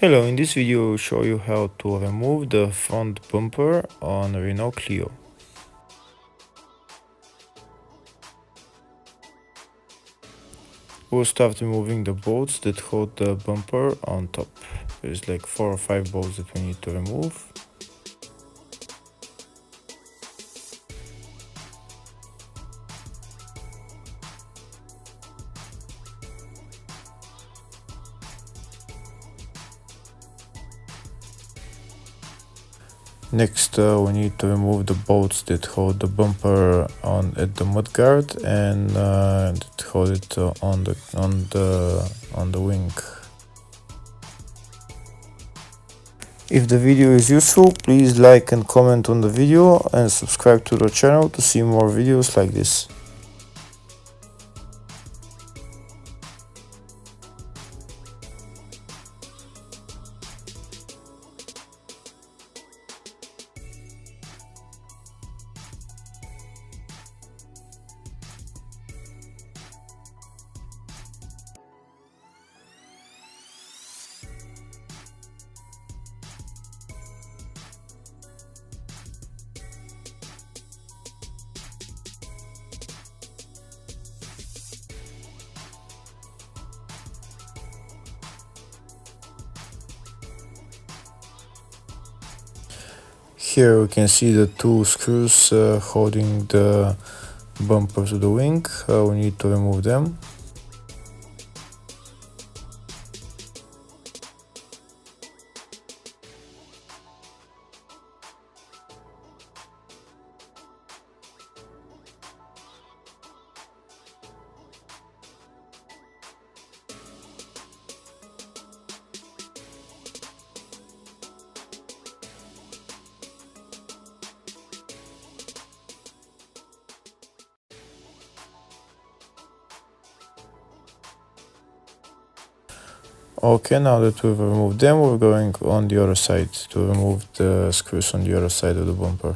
Hello, in this video I will show you how to remove the front bumper on a Renault Clio. We'll start removing the bolts that hold the bumper on top. There's like 4 or 5 bolts that we need to remove. Next, we need to remove the bolts that hold the bumper on at the mudguard and that hold it on the wing. If the video is useful, please like and comment on the video and subscribe to the channel to see more videos like this. Here we can see the 2 screws holding the bumper to the wing. We need to remove them. Okay, now that we've removed them, we're going on the other side to remove the screws on the other side of the bumper.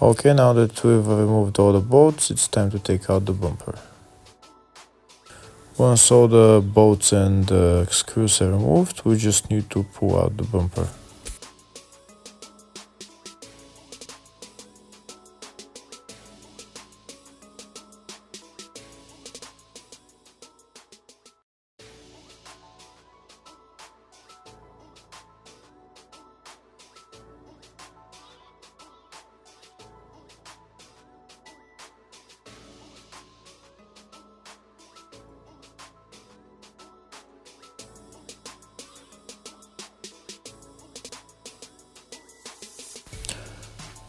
Okay, now that we've removed all the bolts, it's time to take out the bumper. Once all the bolts and screws are removed, we just need to pull out the bumper.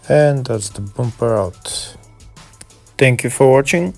And that's the bumper out. Thank you for watching.